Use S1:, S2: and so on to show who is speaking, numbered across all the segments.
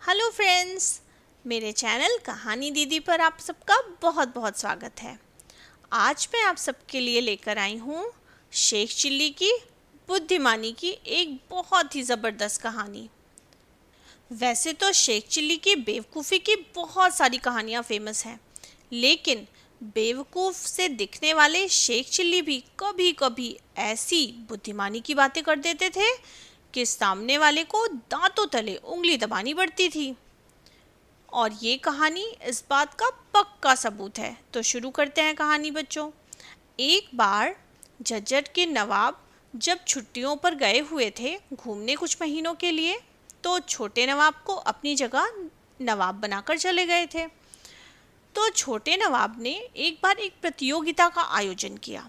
S1: Hello friends, मेरे channel कहानी दीदी पर आप सबका बहुत बहुत स्वागत है। आज मैं आप सबके लिए लेकर आई हूँ शेख चिल्ली की बुद्धिमानी की एक बहुत ही ज़बरदस्त कहानी। वैसे तो शेख चिल्ली की बेवकूफ़ी की बहुत सारी कहानियाँ फेमस हैं, लेकिन बेवकूफ़ से दिखने वाले शेख चिल्ली भी कभी कभी ऐसी बुद्धिमानी की बातें कर देते थे कि सामने वाले को दांतों तले उंगली दबानी पड़ती थी। और ये कहानी इस बात का पक्का सबूत है। तो शुरू करते हैं कहानी बच्चों। एक बार झज्जर के नवाब जब छुट्टियों पर गए हुए थे घूमने कुछ महीनों के लिए, तो छोटे नवाब को अपनी जगह नवाब बनाकर चले गए थे। तो छोटे नवाब ने एक बार एक प्रतियोगिता का आयोजन किया।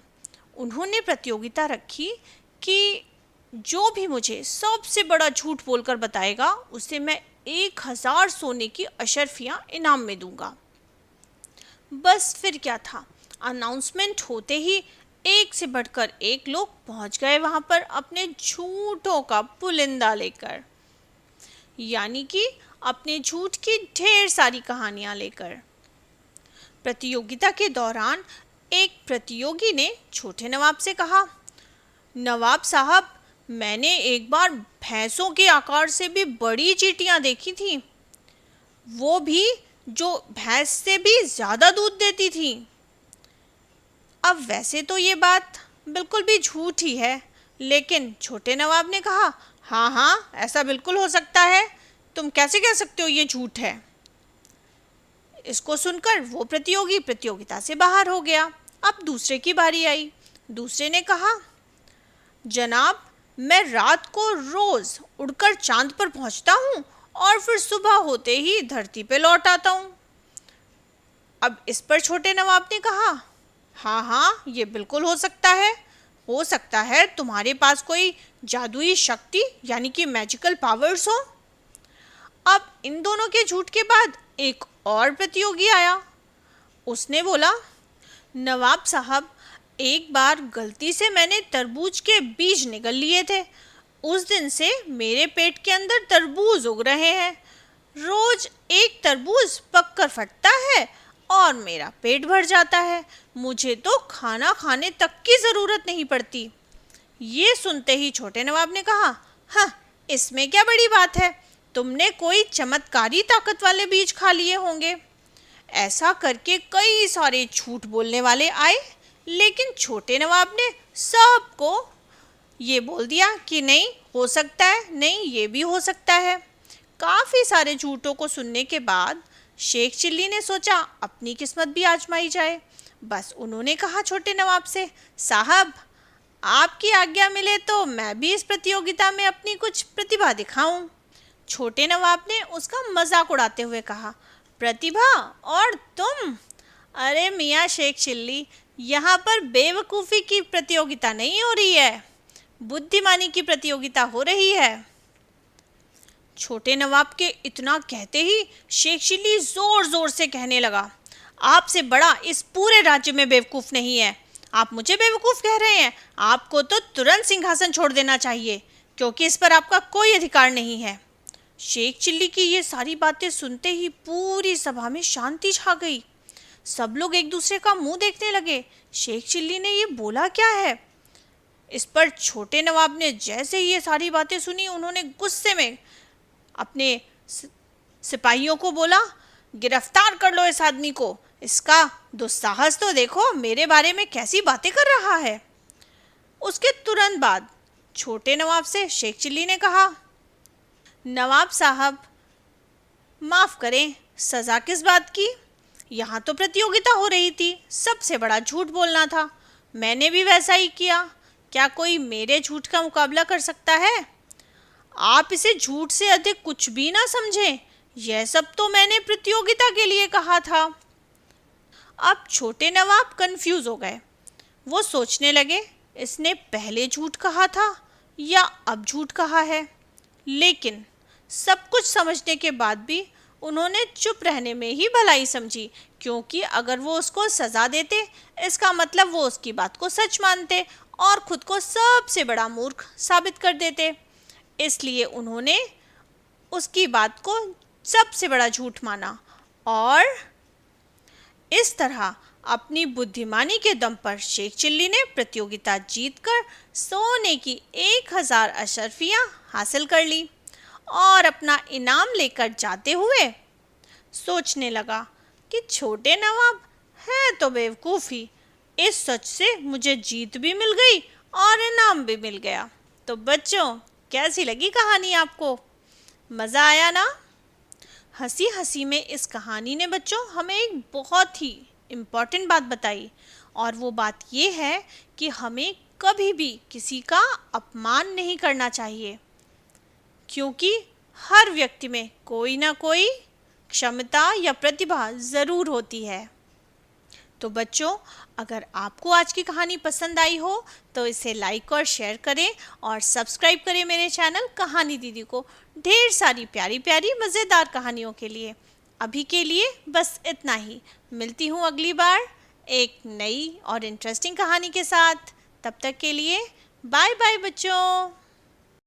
S1: उन्होंने प्रतियोगिता रखी कि जो भी मुझे सबसे बड़ा झूठ बोलकर बताएगा उसे मैं 1000 सोने की अशर्फियाँ इनाम में दूंगा। बस फिर क्या था, अनाउंसमेंट होते ही एक से बढ़कर एक लोग पहुंच गए वहां पर अपने झूठों का पुलिंदा लेकर, यानी कि अपने झूठ की ढेर सारी कहानियां लेकर। प्रतियोगिता के दौरान एक प्रतियोगी ने छोटे नवाब से कहा, नवाब साहब, मैंने एक बार भैंसों के आकार से भी बड़ी चींटियां देखी थी, वो भी जो भैंस से भी ज़्यादा दूध देती थी। अब वैसे तो ये बात बिल्कुल भी झूठ ही है, लेकिन छोटे नवाब ने कहा, हाँ हाँ, ऐसा बिल्कुल हो सकता है, तुम कैसे कह सकते हो ये झूठ है। इसको सुनकर वो प्रतियोगी प्रतियोगिता से बाहर हो गया। अब दूसरे की बारी आई। दूसरे ने कहा, जनाब, मैं रात को रोज उड़कर चांद पर पहुंचता हूँ और फिर सुबह होते ही धरती पे लौट आता हूँ। अब इस पर छोटे नवाब ने कहा, हाँ हाँ, ये बिल्कुल हो सकता है तुम्हारे पास कोई जादुई शक्ति यानी कि मैजिकल पावर्स हो। अब इन दोनों के झूठ के बाद एक और प्रतियोगी आया। उसने बोला, नवाब साहब, एक बार गलती से मैंने तरबूज के बीज निगल लिए थे। उस दिन से मेरे पेट के अंदर तरबूज उग रहे हैं। रोज एक तरबूज पककर फटता है और मेरा पेट भर जाता है। मुझे तो खाना खाने तक की ज़रूरत नहीं पड़ती। ये सुनते ही छोटे नवाब ने कहा, हाँ, इसमें क्या बड़ी बात है, तुमने कोई चमत्कारी ताकत वाले बीज खा लिए होंगे। ऐसा करके कई सारे झूठ बोलने वाले आए, लेकिन छोटे नवाब ने सबको ये बोल दिया कि नहीं हो सकता है, नहीं ये भी हो सकता है। काफ़ी सारे झूठों को सुनने के बाद शेख चिल्ली ने सोचा अपनी किस्मत भी आजमाई जाए। बस उन्होंने कहा छोटे नवाब से, साहब, आपकी आज्ञा मिले तो मैं भी इस प्रतियोगिता में अपनी कुछ प्रतिभा दिखाऊं। छोटे नवाब ने उसका मजाक उड़ाते हुए कहा, प्रतिभा और तुम? अरे मियाँ शेख चिल्ली, यहाँ पर बेवकूफ़ी की प्रतियोगिता नहीं हो रही है, बुद्धिमानी की प्रतियोगिता हो रही है। छोटे नवाब के इतना कहते ही शेख चिल्ली जोर जोर से कहने लगा, आपसे बड़ा इस पूरे राज्य में बेवकूफ़ नहीं है। आप मुझे बेवकूफ़ कह रहे हैं? आपको तो तुरंत सिंहासन छोड़ देना चाहिए, क्योंकि इस पर आपका कोई अधिकार नहीं है। शेख चिल्ली की ये सारी बातें सुनते ही पूरी सभा में शांति छा गई। सब लोग एक दूसरे का मुंह देखने लगे। शेख चिल्ली ने ये बोला क्या है? इस पर छोटे नवाब ने जैसे ही ये सारी बातें सुनी, उन्होंने गुस्से में अपने सिपाहियों को बोला, गिरफ्तार कर लो इस आदमी को, इसका दुस्साहस तो देखो, मेरे बारे में कैसी बातें कर रहा है। उसके तुरंत बाद छोटे नवाब से शेख चिल्ली ने कहा, नवाब साहब, माफ़ करें, सज़ा किस बात की? यहाँ तो प्रतियोगिता हो रही थी, सबसे बड़ा झूठ बोलना था, मैंने भी वैसा ही किया। क्या कोई मेरे झूठ का मुकाबला कर सकता है? आप इसे झूठ से अधिक कुछ भी ना समझें, यह सब तो मैंने प्रतियोगिता के लिए कहा था। अब छोटे नवाब कंफ्यूज हो गए। वो सोचने लगे, इसने पहले झूठ कहा था या अब झूठ कहा है। लेकिन सब कुछ समझने के बाद भी उन्होंने चुप रहने में ही भलाई समझी, क्योंकि अगर वो उसको सज़ा देते, इसका मतलब वो उसकी बात को सच मानते और खुद को सबसे बड़ा मूर्ख साबित कर देते। इसलिए उन्होंने उसकी बात को सबसे बड़ा झूठ माना और इस तरह अपनी बुद्धिमानी के दम पर शेख चिल्ली ने प्रतियोगिता जीतकर सोने की 1000 अशर्फियाँ हासिल कर ली और अपना इनाम लेकर जाते हुए सोचने लगा कि छोटे नवाब है तो बेवकूफ़ ही, इस सच से मुझे जीत भी मिल गई और इनाम भी मिल गया। तो बच्चों, कैसी लगी कहानी आपको? मज़ा आया ना? हंसी हंसी में इस कहानी ने बच्चों हमें एक बहुत ही इम्पॉर्टेंट बात बताई, और वो बात ये है कि हमें कभी भी किसी का अपमान नहीं करना चाहिए, क्योंकि हर व्यक्ति में कोई ना कोई क्षमता या प्रतिभा ज़रूर होती है। तो बच्चों, अगर आपको आज की कहानी पसंद आई हो तो इसे लाइक और शेयर करें और सब्सक्राइब करें मेरे चैनल कहानी दीदी को ढेर सारी प्यारी प्यारी मज़ेदार कहानियों के लिए। अभी के लिए बस इतना ही। मिलती हूँ अगली बार एक नई और इंटरेस्टिंग कहानी के साथ। तब तक के लिए बाय बाय बच्चों।